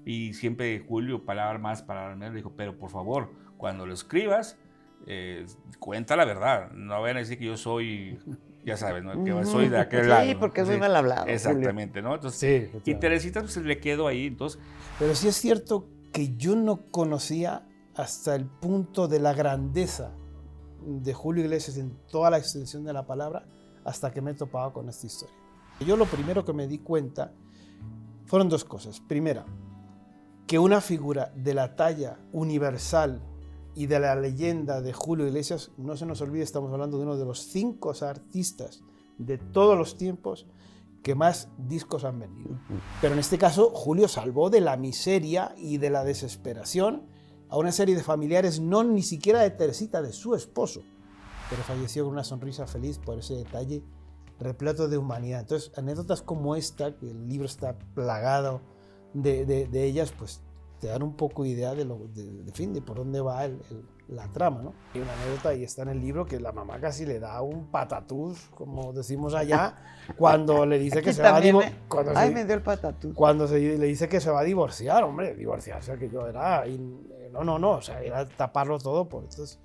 Y siempre Julio, palabra más, palabra menos, le dijo, pero por favor, cuando lo escribas, cuenta la verdad. No vayan a decir que yo soy, ya sabes, ¿no? Que soy de aquel Sí, lado, ¿no? porque es muy Sí, mal hablado, Julio. exactamente, ¿no? Entonces, Sí, y efectivamente. Teresita pues, le quedó ahí, entonces... Pero sí es cierto que yo no conocía hasta el punto de la grandeza de Julio Iglesias en toda la extensión de la palabra hasta que me he topado con esta historia. Yo lo primero que me di cuenta fueron dos cosas. Primera, que una figura de la talla universal y de la leyenda de Julio Iglesias, no se nos olvide, estamos hablando de uno de los 5 artistas de todos los tiempos que más discos han vendido. Pero en este caso, Julio salvó de la miseria y de la desesperación a una serie de familiares, no ni siquiera de Teresita, de su esposo, pero falleció con una sonrisa feliz por ese detalle repleto de humanidad. Entonces, anécdotas como esta, que el libro está plagado de ellas, pues te dan un poco idea de por dónde va la trama, ¿no? Hay una anécdota y está en el libro que la mamá casi le da un patatús, como decimos allá, cuando le dice que Aquí se va a también, divorciar. Ay, me dio el patatús. Cuando le dice que se va a divorciar, hombre, divorciarse, que yo era... No, o sea, era taparlo todo por entonces...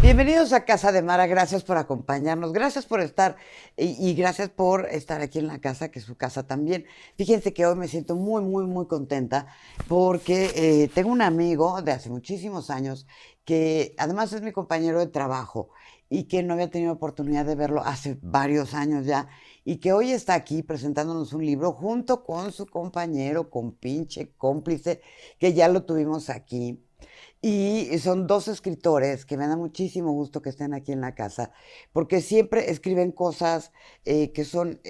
Bienvenidos a Casa de Mara, gracias por acompañarnos, gracias por estar y gracias por estar aquí en la casa, que es su casa también. Fíjense que hoy me siento muy, muy, muy contenta porque tengo un amigo de hace muchísimos años que además es mi compañero de trabajo y que no había tenido oportunidad de verlo hace varios años ya y que hoy está aquí presentándonos un libro junto con su compañero, compinche, cómplice, que ya lo tuvimos aquí. Y son dos escritores que me da muchísimo gusto que estén aquí en la casa, porque siempre escriben cosas que son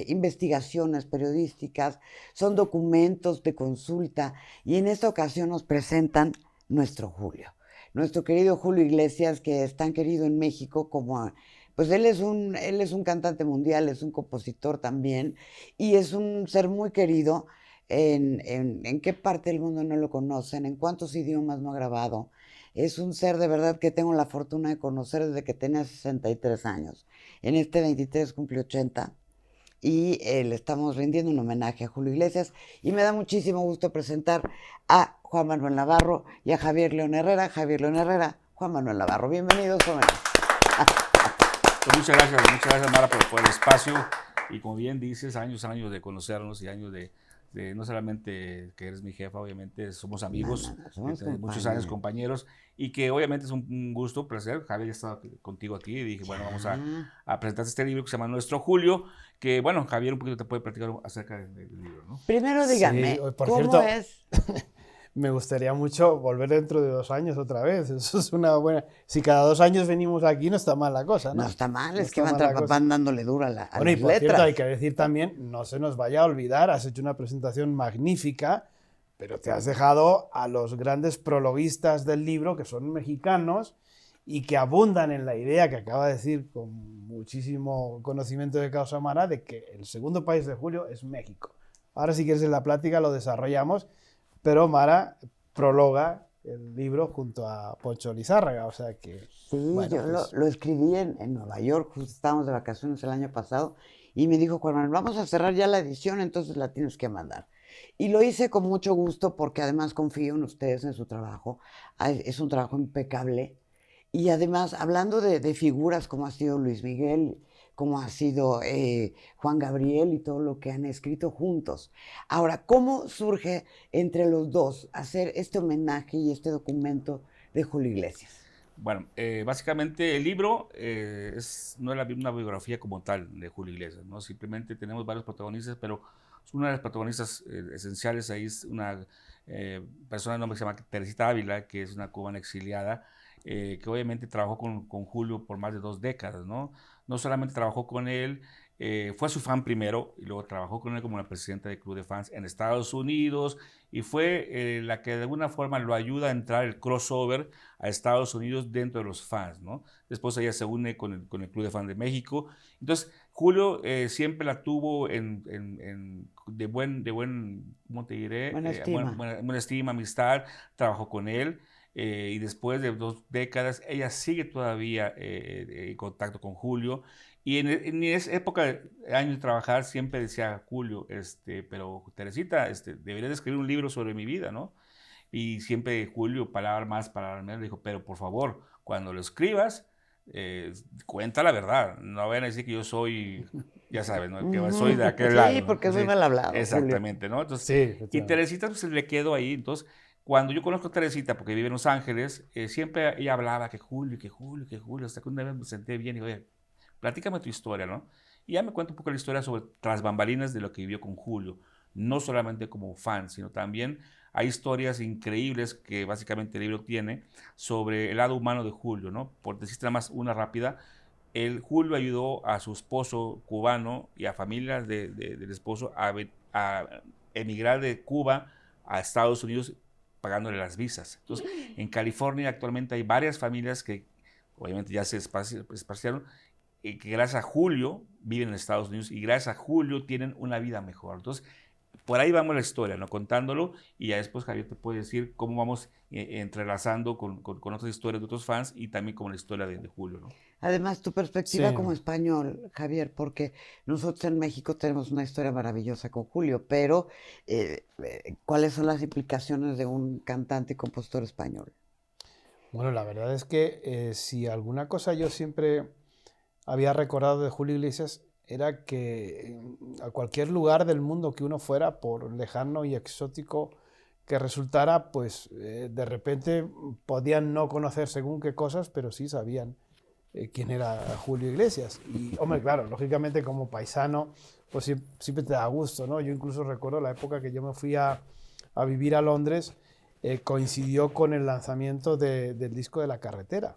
investigaciones periodísticas, son documentos de consulta, y en esta ocasión nos presentan nuestro Julio, nuestro querido Julio Iglesias, que es tan querido en México como... Pues él es un cantante mundial, es un compositor también, y es un ser muy querido. En qué parte del mundo no lo conocen, en cuántos idiomas no ha grabado. Es un ser de verdad que tengo la fortuna de conocer desde que tenía 63 años. En este 23 cumple 80 y le estamos rindiendo un homenaje a Julio Iglesias y me da muchísimo gusto presentar a Juan Manuel Navarro y a Javier León Herrera. Javier León Herrera, Juan Manuel Navarro. Bienvenidos, jóvenes. Pues muchas gracias Mara por el espacio y como bien dices, años de conocernos y años de no solamente que eres mi jefa, obviamente somos amigos, Somos muchos años compañeros y que obviamente es un gusto, un placer. Javier ya estaba contigo aquí y dije, bueno, vamos a presentarte este libro que se llama Nuestro Julio, que bueno, Javier un poquito te puede platicar acerca del libro, ¿no? Primero díganme, Sí, por ¿cómo cierto, es? me gustaría mucho volver dentro de 2 años otra vez. Eso es una buena... Si cada 2 años venimos aquí, no está mal la cosa, ¿no? No está mal, No es que está mal la cosa. van dándole duro a las Bueno, y por letras. cierto, hay que decir también, no se nos vaya a olvidar, has hecho una presentación magnífica, pero te has dejado a los grandes prologuistas del libro, que son mexicanos, y que abundan en la idea que acaba de decir con muchísimo conocimiento de causa Mara, de que el segundo país de Julio es México. Ahora, si quieres en la plática lo desarrollamos, pero Mara prologa el libro junto a Poncho Lizárraga, o sea que... Sí, bueno, yo pues, lo escribí en Nueva York, justo estábamos de vacaciones el año pasado, y me dijo, Juan Manuel, vamos a cerrar ya la edición, entonces la tienes que mandar. Y lo hice con mucho gusto porque además confío en ustedes, en su trabajo. Es un trabajo impecable. Y además, hablando de figuras como ha sido Luis Miguel, como ha sido Juan Gabriel y todo lo que han escrito juntos. Ahora, ¿cómo surge entre los dos hacer este homenaje y este documento de Julio Iglesias? Bueno, básicamente el libro no es una biografía como tal de Julio Iglesias, ¿no? Simplemente tenemos varios protagonistas, pero una de las protagonistas esenciales ahí es una persona de nombre que se llama Teresita Ávila, que es una cubana exiliada, que obviamente trabajó con Julio por más de 2 décadas, ¿no? No solamente trabajó con él, fue su fan primero y luego trabajó con él como la presidenta del club de fans en Estados Unidos y fue la que de alguna forma lo ayuda a entrar el crossover a Estados Unidos dentro de los fans, ¿no? Después ella se une con el Club de Fans de México. Entonces, Julio siempre la tuvo de buen, ¿cómo te diré? Buena estima. Buena estima, amistad, trabajó con él. y después de 2 décadas, ella sigue todavía en contacto con Julio. Y en esa época, años de trabajar, siempre decía Julio, pero Teresita, deberías escribir un libro sobre mi vida, ¿no? Y siempre Julio, palabra más, palabra menos, le dijo, pero por favor, cuando lo escribas, cuenta la verdad. No vayan a decir que yo soy, ya sabes, ¿no? Que soy de aquel lado, Sí, ¿no? porque es muy Sí, mal hablado, Julio. exactamente, ¿no? Entonces, Sí, y efectivamente. Teresita pues, le quedó ahí. Entonces, cuando yo conozco a Teresita, porque vive en Los Ángeles, siempre ella hablaba que Julio, que Julio, que Julio, hasta que una vez me senté bien y dije, oye, platícame tu historia, ¿no? Y ya me cuenta un poco la historia sobre tras bambalinas de lo que vivió con Julio, no solamente como fan, sino también hay historias increíbles que básicamente el libro tiene sobre el lado humano de Julio, ¿no? Por decirte nada más una rápida, Julio ayudó a su esposo cubano y a familias del esposo a emigrar de Cuba a Estados Unidos pagándole las visas. Entonces, en California actualmente hay varias familias que obviamente ya se esparcieron y que gracias a Julio viven en Estados Unidos y gracias a Julio tienen una vida mejor. Entonces, por ahí vamos la historia, ¿no? Contándolo y ya después Javier te puede decir cómo vamos entrelazando con otras historias de otros fans y también con la historia de Julio, ¿no? Además, tu perspectiva Sí. como español, Javier, porque nosotros en México tenemos una historia maravillosa con Julio, pero ¿cuáles son las implicaciones de un cantante y compositor español? Bueno, la verdad es que si alguna cosa yo siempre había recordado de Julio Iglesias era que a cualquier lugar del mundo que uno fuera, por lejano y exótico que resultara, pues de repente podían no conocer según qué cosas, pero sí sabían quién era Julio Iglesias. Y, hombre, claro, lógicamente como paisano, pues siempre te da gusto, ¿no? Yo incluso recuerdo la época que yo me fui a vivir a Londres, coincidió con el lanzamiento del disco de La Carretera.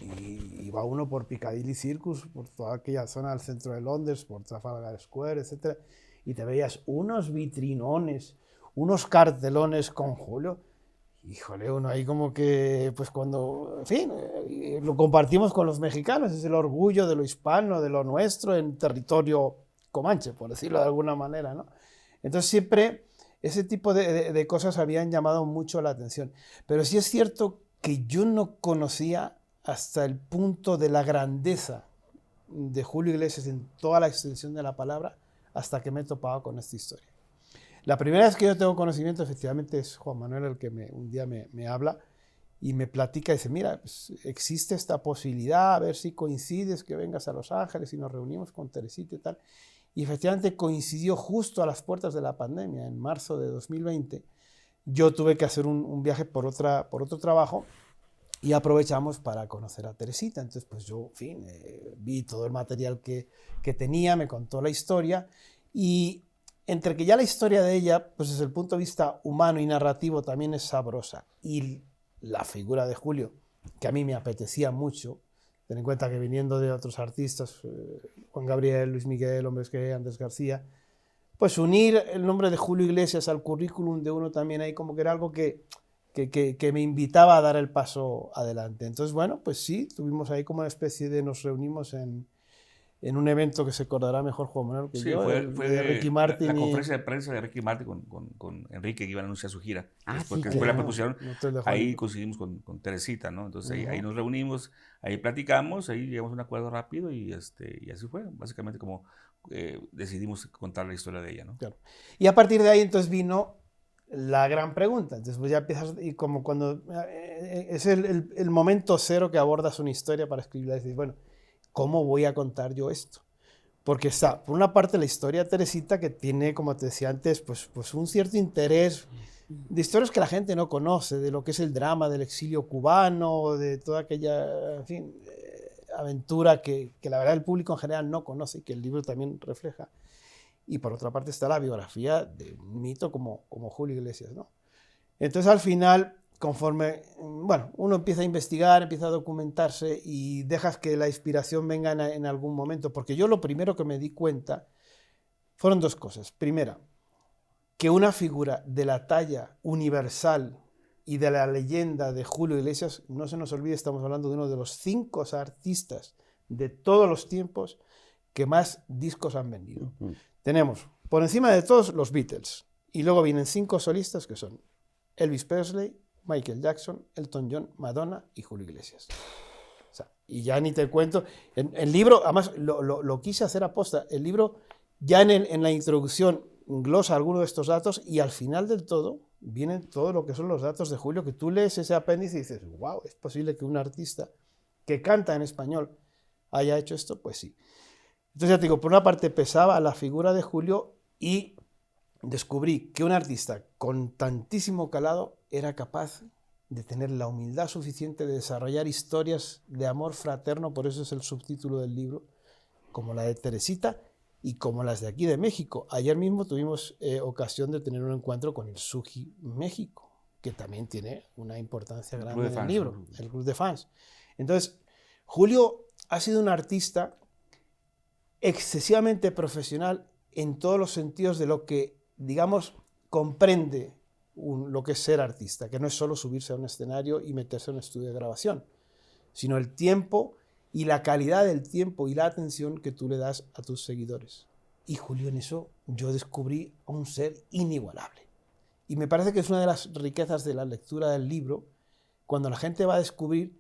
Y iba uno por Piccadilly Circus, por toda aquella zona del centro de Londres, por Trafalgar Square, etc. Y te veías unos vitrinones, unos cartelones con Julio. Híjole, uno ahí como que, pues cuando, en fin, lo compartimos con los mexicanos, es el orgullo de lo hispano, de lo nuestro en territorio comanche, por decirlo de alguna manera, ¿no? Entonces siempre ese tipo de cosas habían llamado mucho la atención. Pero sí es cierto que yo no conocía hasta el punto de la grandeza de Julio Iglesias en toda la extensión de la palabra, hasta que me he topado con esta historia. La primera vez que yo tengo conocimiento, efectivamente, es Juan Manuel el que un día me habla y me platica y dice, mira, pues, existe esta posibilidad, a ver si coincides, que vengas a Los Ángeles y nos reunimos con Teresita y tal. Y efectivamente coincidió justo a las puertas de la pandemia, en marzo de 2020. Yo tuve que hacer un viaje por otro trabajo y aprovechamos para conocer a Teresita. Entonces, pues yo, en fin, vi todo el material que tenía, me contó la historia y entre que ya la historia de ella, pues desde el punto de vista humano y narrativo también es sabrosa y la figura de Julio, que a mí me apetecía mucho, ten en cuenta que viniendo de otros artistas, Juan Gabriel, Luis Miguel, Hombres G, Andrés García, pues unir el nombre de Julio Iglesias al currículum de uno también ahí como que era algo que me invitaba a dar el paso adelante. Entonces, bueno, pues sí, tuvimos ahí como una especie de, nos reunimos en un evento que se acordará mejor Juan Manuel que Sí, yo, fue de Ricky Martin la conferencia de prensa de Ricky Martin con Enrique, que iban a anunciar su gira. Ah, Después sí, que después la claro. propusieron, ahí coincidimos con Teresita, ¿no? Entonces ahí nos reunimos, ahí platicamos, ahí llegamos a un acuerdo rápido y así fue, básicamente como decidimos contar la historia de ella, ¿no? Claro. Y a partir de ahí entonces vino la gran pregunta. Entonces pues ya empiezas, y como cuando es el momento cero que abordas una historia para escribirla, y dices, bueno, ¿cómo voy a contar yo esto? Porque está, por una parte, la historia de Teresita, que tiene, como te decía antes, pues un cierto interés de historias que la gente no conoce, de lo que es el drama del exilio cubano, de toda aquella, en fin, aventura que la verdad el público en general no conoce y que el libro también refleja. Y por otra parte está la biografía de un mito como Julio Iglesias, ¿no? Entonces al final, conforme, bueno, uno empieza a investigar, empieza a documentarse y dejas que la inspiración venga en algún momento, porque yo lo primero que me di cuenta fueron dos cosas. Primera, que una figura de la talla universal y de la leyenda de Julio Iglesias, no se nos olvide, estamos hablando de uno de los 5 artistas de todos los tiempos que más discos han vendido. Tenemos por encima de todos los Beatles y luego vienen 5 solistas que son Elvis Presley, Michael Jackson, Elton John, Madonna y Julio Iglesias. O sea, y ya ni te cuento. El libro, además, lo quise hacer aposta. El libro, ya en la introducción, glosa algunos de estos datos y al final del todo vienen todo lo que son los datos de Julio, que tú lees ese apéndice y dices, wow, ¿es posible que un artista que canta en español haya hecho esto? Pues sí. Entonces ya te digo, por una parte pesaba la figura de Julio y descubrí que un artista con tantísimo calado era capaz de tener la humildad suficiente de desarrollar historias de amor fraterno, por eso es el subtítulo del libro, como la de Teresita y como las de aquí de México. Ayer mismo tuvimos ocasión de tener un encuentro con el Suji México, que también tiene una importancia grande en el libro, el club de fans. Entonces, Julio ha sido un artista excesivamente profesional en todos los sentidos de lo que, digamos, comprende lo que es ser artista, que no es solo subirse a un escenario y meterse en un estudio de grabación, sino el tiempo y la calidad del tiempo y la atención que tú le das a tus seguidores. Y Julio, en eso yo descubrí a un ser inigualable. Y me parece que es una de las riquezas de la lectura del libro, cuando la gente va a descubrir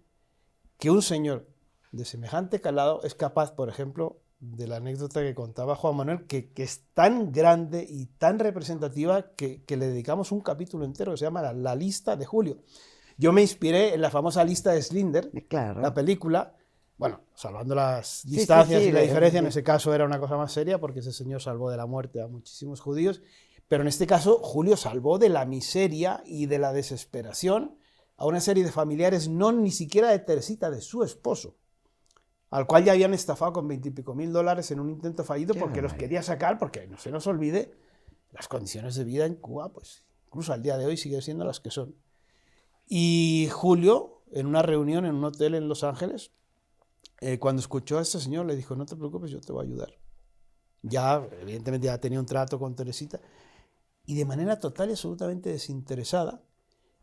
que un señor de semejante calado es capaz, por ejemplo, de la anécdota que contaba Juan Manuel, que es tan grande y tan representativa que le dedicamos un capítulo entero que se llama La lista de Julio. Yo me inspiré en la famosa lista de Schindler, claro, la película, bueno, salvando las distancias y la diferencia, en ese caso era una cosa más seria porque ese señor salvó de la muerte a muchísimos judíos, pero en este caso Julio salvó de la miseria y de la desesperación a una serie de familiares, no ni siquiera de Teresita, de su esposo, al cual ya habían estafado con $20 y pico mil en un intento fallido porque los quería sacar, porque no se nos olvide, las condiciones de vida en Cuba, pues incluso al día de hoy siguen siendo las que son. Y Julio, en una reunión en un hotel en Los Ángeles, cuando escuchó a este señor, le dijo, no te preocupes, yo te voy a ayudar. Ya, evidentemente, ya tenía un trato con Teresita, y de manera total y absolutamente desinteresada,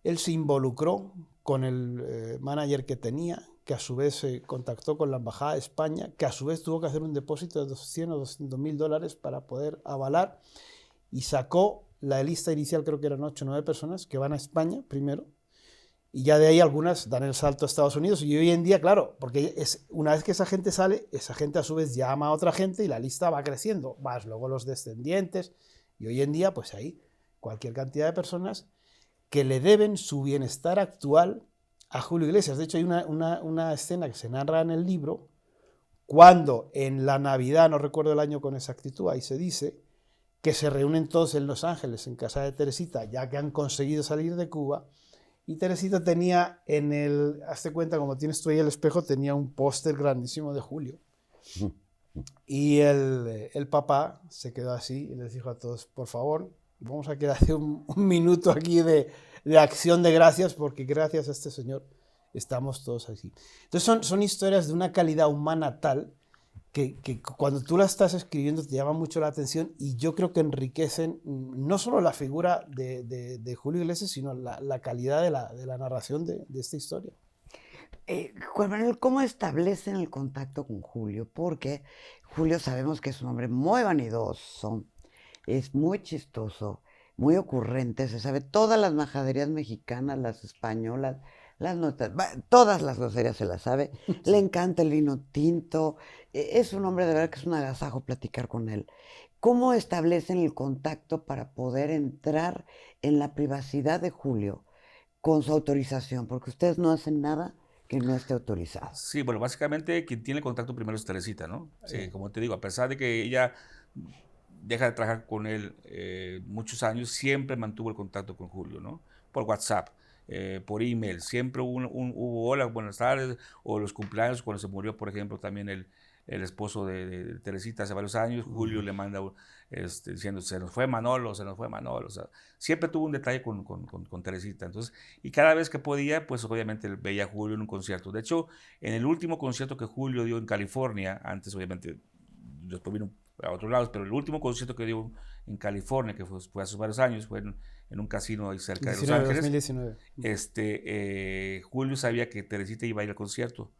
él se involucró con el manager que tenía, que a su vez se contactó con la Embajada de España, que a su vez tuvo que hacer un depósito de $100 o $200,000 para poder avalar, y sacó la lista inicial, creo que eran 8 o 9 personas, que van a España primero, y ya de ahí algunas dan el salto a Estados Unidos, y hoy en día, claro, porque una vez que esa gente sale, esa gente a su vez llama a otra gente y la lista va creciendo, más luego los descendientes, y hoy en día, pues ahí, cualquier cantidad de personas que le deben su bienestar actual a Julio Iglesias. De hecho, hay una escena que se narra en el libro, cuando en la Navidad, no recuerdo el año con exactitud, ahí se dice que se reúnen todos en Los Ángeles, en casa de Teresita, ya que han conseguido salir de Cuba, y Teresita tenía hazte cuenta, como tienes tú ahí el espejo, tenía un póster grandísimo de Julio. Y el papá se quedó así y les dijo a todos, por favor, vamos a quedar un minuto aquí de acción de gracias, porque gracias a este señor estamos todos aquí. Entonces son historias de una calidad humana tal que cuando tú las estás escribiendo te llama mucho la atención, y yo creo que enriquecen no solo la figura de Julio Iglesias, sino la calidad de la narración de esta historia. Juan Manuel, ¿cómo establecen el contacto con Julio? Porque Julio sabemos que es un hombre muy vanidoso, es muy chistoso, muy ocurrente, se sabe todas las majaderías mexicanas, las españolas, las notas, todas las groserías se las sabe, le encanta el vino tinto, es un hombre de verdad que es un agasajo platicar con él. ¿Cómo establecen el contacto para poder entrar en la privacidad de Julio con su autorización? Porque ustedes no hacen nada que no esté autorizado. Sí, bueno, básicamente quien tiene contacto primero es Teresita, ¿no? Sí. Como te digo, a pesar de que ella deja de trabajar con él muchos años, siempre mantuvo el contacto con Julio, ¿no? Por WhatsApp, por email, siempre hubo hola, buenas tardes, o los cumpleaños, cuando se murió, por ejemplo, también el esposo de Teresita hace varios años, Julio le manda diciendo, se nos fue Manolo, o sea, siempre tuvo un detalle con Teresita, entonces, y cada vez que podía, pues obviamente veía a Julio en un concierto. De hecho, en el último concierto que Julio dio en California, antes obviamente, después vino a otros lados, pero el último concierto que dio en California, que fue hace varios años, fue en un casino ahí cerca de Los Ángeles. 2019. Julio sabía que Teresita iba a ir al concierto,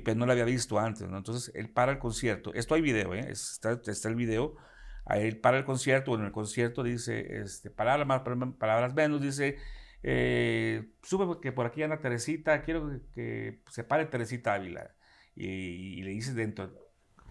pero no la había visto antes, ¿no? Entonces él para el concierto, esto hay video, está el video, ahí él para el concierto, en el concierto dice, palabras menos, dice, Supe que por aquí anda Teresita, quiero que se pare Teresita Ávila. Y le dice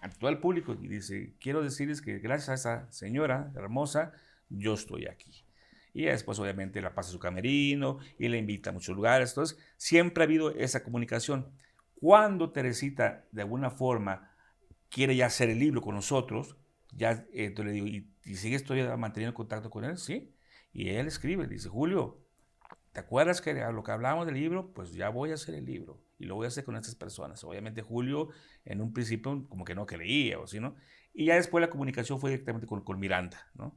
ante todo el público, y dice, quiero decirles que gracias a esa señora hermosa, yo estoy aquí. Y después obviamente la pasa a su camerino y la invita a muchos lugares. Entonces, siempre ha habido esa comunicación. Cuando Teresita, de alguna forma, quiere ya hacer el libro con nosotros, ya entonces le digo, ¿y sigues todavía manteniendo contacto con él? Sí. Y él escribe, dice, Julio, ¿te acuerdas que a lo que hablábamos del libro? Pues ya voy a hacer el libro y lo voy a hacer con estas personas. Obviamente Julio en un principio como que no creía o así, ¿no? Y ya después la comunicación fue directamente con Miranda, ¿no?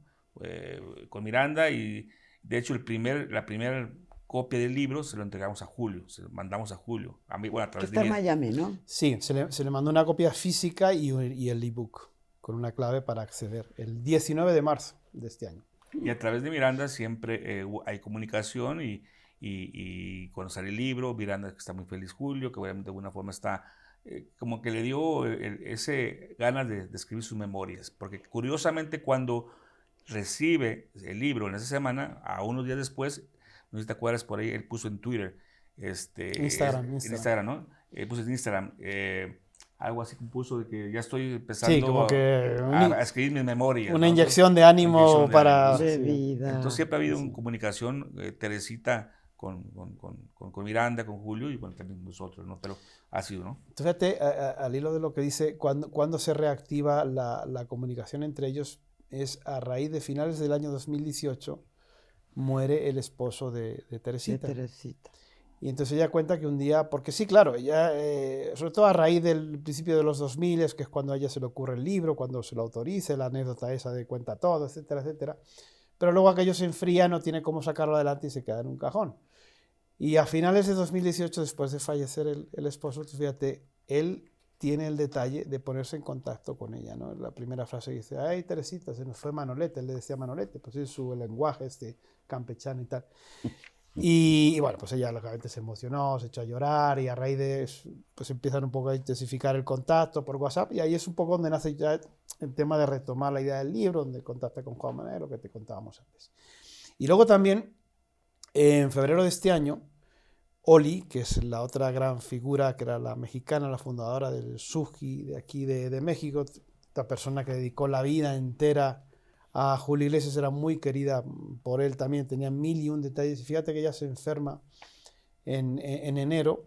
Con Miranda y de hecho la primera copia del libro se lo entregamos a Julio, se lo mandamos a Julio, a mí, bueno, a Que través está de en mí. Miami, ¿no? Sí, se le mandó una copia física y el ebook con una clave para acceder el 19 de marzo de este año. Y a través de Miranda siempre hay comunicación y cuando sale el libro, Miranda que está muy feliz Julio, que obviamente de alguna forma está como que le dio ese ganas de escribir sus memorias, porque curiosamente cuando recibe el libro en esa semana, a unos días después, no sé si te acuerdas por ahí, él puso en Twitter, Instagram. en Instagram, ¿no? Puso en Instagram, algo así que puso de que ya estoy Sí, empezando como que a escribir mis memorias. una ¿no? inyección de ánimo Inyección de para... ánimo, De sí. vida. Entonces siempre ha habido Sí. una comunicación, Teresita con Miranda, con Julio y bueno, también nosotros, ¿no? Pero ha sido, ¿no? Fíjate, al hilo de lo que dice, cuando se reactiva la comunicación entre ellos es a raíz de finales del año 2018, muere el esposo de De Teresita. Teresita. Y entonces ella cuenta que un día, porque sí, claro, ella, sobre todo a raíz del principio de los 2000, que es cuando a ella se le ocurre el libro, cuando se lo autorice, la anécdota esa de cuenta todo, etcétera, etcétera. Pero luego aquello se enfría, no tiene cómo sacarlo adelante y se queda en un cajón. Y a finales de 2018, después de fallecer el esposo, fíjate, él tiene el detalle de ponerse en contacto con ella, ¿no? La primera frase dice, ay, Teresita, se nos fue Manolete, él le decía Manolete, pues es su lenguaje campechano y tal. Y bueno, pues ella lógicamente se emocionó, se echó a llorar y a raíz de eso, pues empiezan un poco a intensificar el contacto por WhatsApp y ahí es un poco donde nace ya el tema de retomar la idea del libro, donde contacta con Juan Manuel, lo que te contábamos antes. Y luego también, en febrero de este año, Oli, que es la otra gran figura, que era la mexicana, la fundadora del Suji de aquí de México, esta persona que dedicó la vida entera a Julio Iglesias, era muy querida por él también, tenía 1001 detalles. Y fíjate que ella se enferma en enero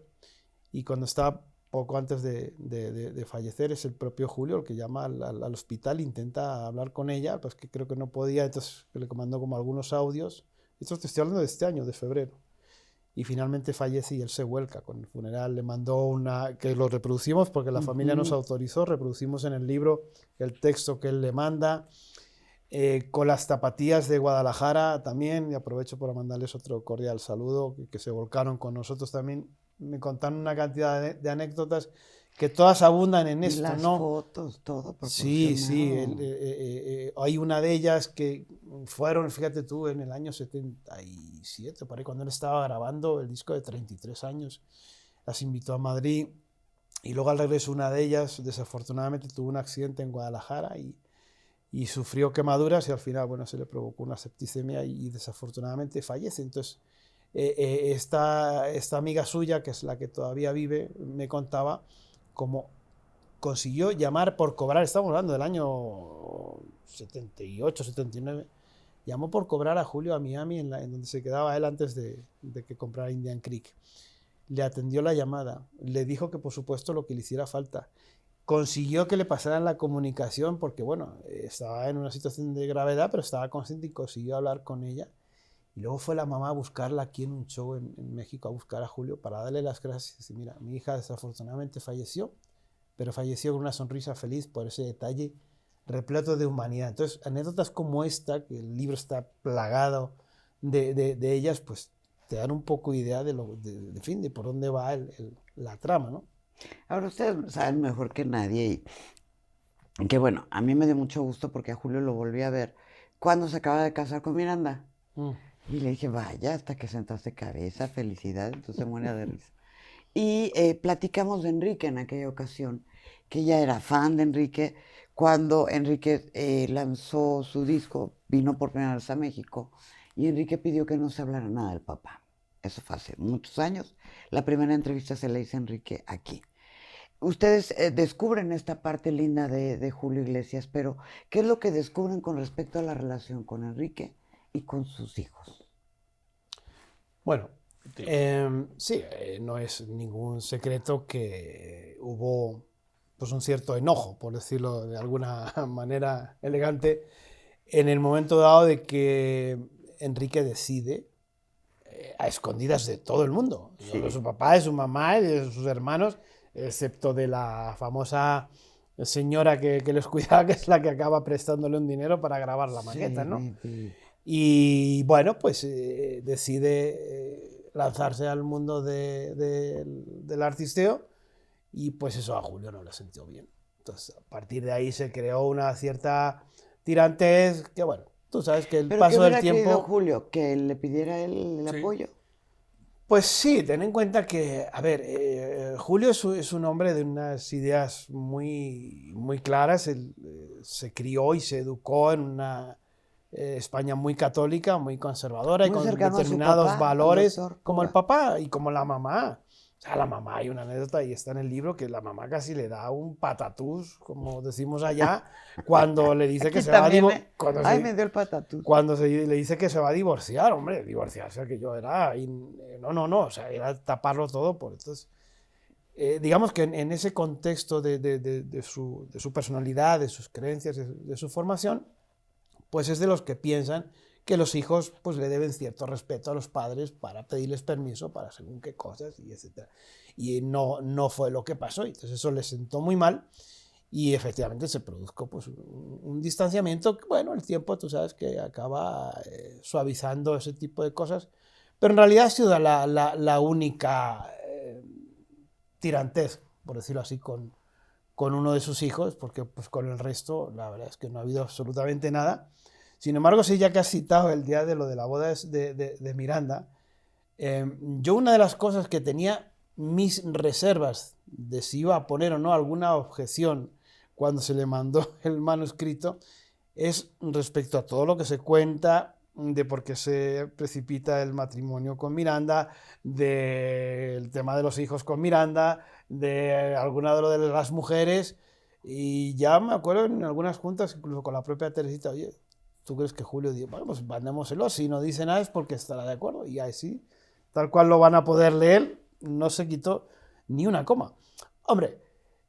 y cuando está poco antes de fallecer es el propio Julio el que llama al hospital, intenta hablar con ella, pues que creo que no podía, entonces le mandó como algunos audios. Esto te estoy hablando de este año, de febrero. Y finalmente fallece y él se vuelca con el funeral. Le mandó una, que lo reproducimos porque la familia nos autorizó, reproducimos en el libro el texto que él le manda. Con las tapatías de Guadalajara también, y aprovecho para mandarles otro cordial saludo, que se volcaron con nosotros también. Me contaron una cantidad de anécdotas que todas abundan en esto, Las ¿no? fotos, todo Sí, sí. proporcionado. Hay una de ellas que fueron, fíjate tú, en el año 77, por ahí, cuando él estaba grabando el disco de 33 años. Las invitó a Madrid y luego al regreso una de ellas, desafortunadamente, tuvo un accidente en Guadalajara y sufrió quemaduras y al final, bueno, se le provocó una septicemia y desafortunadamente fallece. Entonces, esta amiga suya, que es la que todavía vive, me contaba cómo consiguió llamar por cobrar, estamos hablando del año 78, 79, llamó por cobrar a Julio a Miami, en donde se quedaba él antes de que comprara Indian Creek. Le atendió la llamada, le dijo que por supuesto lo que le hiciera falta. Consiguió que le pasaran la comunicación porque, bueno, estaba en una situación de gravedad, pero estaba consciente y consiguió hablar con ella. Y luego fue la mamá a buscarla aquí en un show en México, a buscar a Julio para darle las gracias. Y decir, mira, mi hija desafortunadamente falleció, pero falleció con una sonrisa feliz por ese detalle repleto de humanidad. Entonces, anécdotas como esta, que el libro está plagado de ellas, pues te dan un poco idea de por dónde va la trama, ¿no? Ahora ustedes saben mejor que nadie y que bueno, a mí me dio mucho gusto porque a Julio lo volví a ver cuando se acaba de casar con Miranda. Y le dije, vaya, hasta que sentaste cabeza, felicidades, entonces se muere de risa. Y platicamos de Enrique en aquella ocasión, que ella era fan de Enrique. Cuando Enrique lanzó su disco, vino por primera vez a México y Enrique pidió que no se hablara nada del papá. Eso fue hace muchos años. La primera entrevista se la hice a Enrique aquí. Ustedes descubren esta parte linda de Julio Iglesias, pero ¿qué es lo que descubren con respecto a la relación con Enrique y con sus hijos? Bueno, sí, no es ningún secreto que hubo pues un cierto enojo, por decirlo de alguna manera elegante, en el momento dado de que Enrique decide, a escondidas de todo el mundo, Sí. de su papá, de su mamá y de sus hermanos, excepto de la famosa señora que les cuidaba, que es la que acaba prestándole un dinero para grabar la maqueta, ¿no? Sí. Y bueno, pues decide lanzarse al mundo del artisteo, y pues eso a Julio no le sentó bien. Entonces, a partir de ahí se creó una cierta tirantez que, bueno, tú sabes que el ¿Pero paso qué del hubiera querido tiempo... Julio? ¿Que le pidiera él el Sí. apoyo? Pues sí, ten en cuenta que, a ver, Julio es un hombre de unas ideas muy claras. Él se crió y se educó en una España muy católica, muy conservadora y Muy con cercano a su determinados papá, al valores, doctor como el Cuba. papá y como la mamá. O sea, la mamá, hay una anécdota y está en el libro que la mamá casi le da un patatús, como decimos allá, cuando le dice que Aquí se va a también, divorciar. Ay, me dio el patatús. Cuando le dice que se va a divorciar, hombre, divorciarse, que yo era... No, o sea, era taparlo todo. Entonces, digamos que en ese contexto de su personalidad, de sus creencias, de su formación, pues es de los que piensan que los hijos pues le deben cierto respeto a los padres para pedirles permiso para según qué cosas y etc. Y no fue lo que pasó, entonces eso le sentó muy mal. Y efectivamente se produjo pues, un distanciamiento que, bueno, el tiempo tú sabes que acaba suavizando ese tipo de cosas, pero en realidad ha sido la única tirantez, por decirlo así, con uno de sus hijos, porque pues, con el resto la verdad es que no ha habido absolutamente nada. Sin embargo, sí, ya que has citado el día de lo de la boda de Miranda, yo una de las cosas que tenía mis reservas de si iba a poner o no alguna objeción cuando se le mandó el manuscrito, es respecto a todo lo que se cuenta de por qué se precipita el matrimonio con Miranda, del tema de los hijos con Miranda, de alguna de lo de las mujeres, y ya me acuerdo en algunas juntas, incluso con la propia Teresita, oye, ¿tú crees que Julio dice, bueno, pues mandémoselo, si no dice nada es porque estará de acuerdo? Y así, tal cual lo van a poder leer, no se quitó ni una coma. Hombre,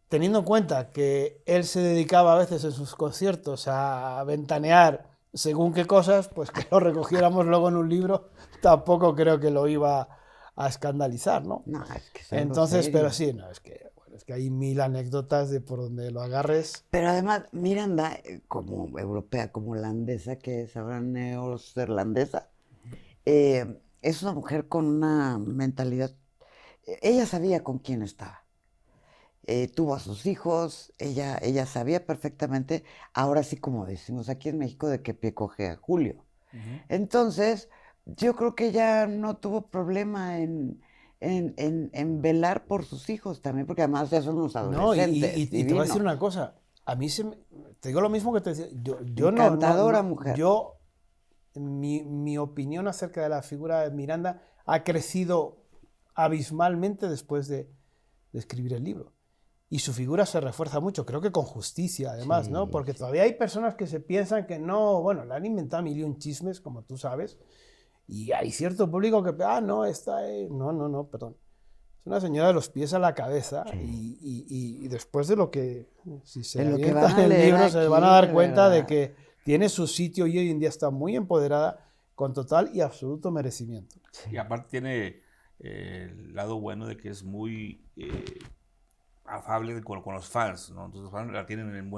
teniendo en cuenta que él se dedicaba a veces en sus conciertos a ventanear según qué cosas, pues que lo recogiéramos luego en un libro, tampoco creo que lo iba a escandalizar, ¿no? No, es que es algo Entonces, serio. pero sí, no, es que hay mil anécdotas de por donde lo agarres. Pero además, Miranda, como europea, como holandesa, que es ahora neozelandesa, es una mujer con una mentalidad. Ella sabía con quién estaba. Tuvo a sus hijos, ella sabía perfectamente, ahora sí como decimos aquí en México, de qué pie coge a Julio. Entonces, yo creo que ella no tuvo problema en velar por sus hijos también, porque además ya son unos No, adolescentes. y te voy a decir divinos. una cosa, a mí te digo lo mismo que te decía, yo no, Encantadora mujer. Mi opinión acerca de la figura de Miranda ha crecido abismalmente después de escribir el libro. Y su figura se refuerza mucho, creo que con justicia además, Sí, ¿no? Porque todavía hay personas que se piensan que no, bueno, le han inventado mil y un chismes, como tú sabes, y hay cierto público que, no, no, perdón. Es una señora de los pies a la cabeza, y después de lo que, si se De lo que avientan van a el leer libro, se aquí, van a dar de cuenta de verdad. que tiene su sitio y hoy en día está muy empoderada, con total y absoluto merecimiento. Y aparte tiene el lado bueno de que es muy afable con los fans, ¿no? Entonces los fans la tienen en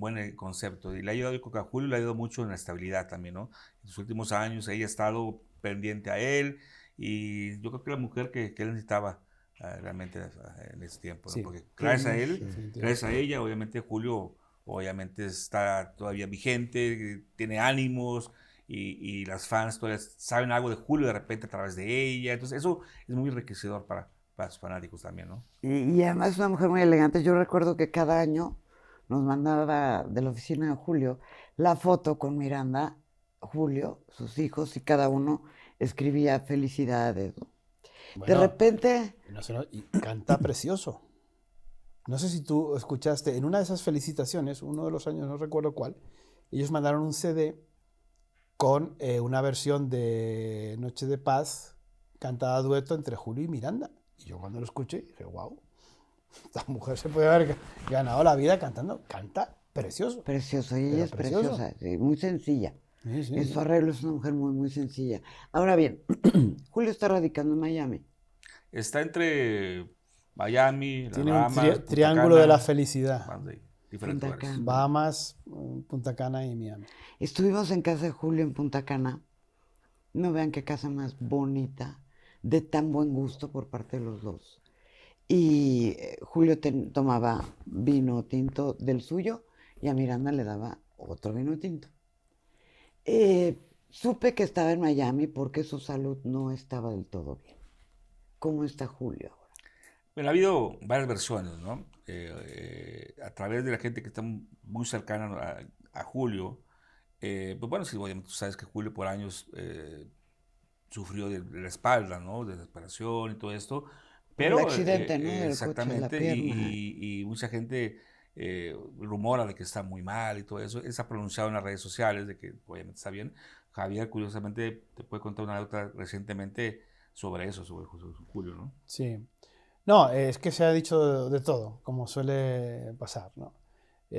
buen concepto. Y le ha ayudado, yo creo que a Julio le ha ayudado mucho en la estabilidad también, ¿no? En sus últimos años ella ha estado pendiente a él, y yo creo que la mujer que él necesitaba realmente en ese tiempo, ¿no? Sí. Porque gracias a él, Definitivamente. gracias a ella, obviamente Julio obviamente está todavía vigente, tiene ánimos, y las fans todavía saben algo de Julio de repente a través de ella. Entonces eso es muy enriquecedor para sus fanáticos también, ¿no? Y además es una mujer muy elegante. Yo recuerdo que cada año nos mandaba de la oficina de Julio la foto con Miranda Julio, sus hijos, y cada uno escribía felicidades, ¿no? De Bueno, repente, y canta precioso. No sé si tú escuchaste, en una de esas felicitaciones, uno de los años, no recuerdo cuál, ellos mandaron un CD con una versión de Noche de Paz cantada a dueto entre Julio y Miranda. Y yo cuando lo escuché dije, wow, esta mujer se puede haber ganado la vida cantando. Canta precioso, precioso, y ella pero es precioso. preciosa, sí, muy sencilla. Sí, sí, En su sí. arreglo es una mujer muy, muy sencilla. Ahora bien, Julio está radicando en Miami. Está entre Miami, las Tiene un Bahamas, Punta triángulo de la Cana, felicidad. más de ahí, diferentes Punta lugares. Cana. Bahamas, Punta Cana y Miami. Estuvimos en casa de Julio en Punta Cana. No vean qué casa más bonita, de tan buen gusto por parte de los dos. Y Julio tomaba vino tinto del suyo y a Miranda le daba otro vino tinto. Supe que estaba en Miami porque su salud no estaba del todo bien. ¿Cómo está Julio ahora? Bueno, ha habido varias versiones, ¿no? A través de la gente que está muy cercana a Julio, pues bueno, sí, obviamente tú sabes que Julio por años sufrió de la espalda, ¿no? De desesperación y todo esto, Por el pero accidente, ¿no? Del coche de la exactamente, pierna. y mucha gente rumora de que está muy mal y todo eso, él se ha pronunciado en las redes sociales de que obviamente está bien. Javier, curiosamente, te puede contar una anécdota recientemente sobre eso, sobre Julio, ¿no? Sí. No, es que se ha dicho de todo, como suele pasar, ¿no?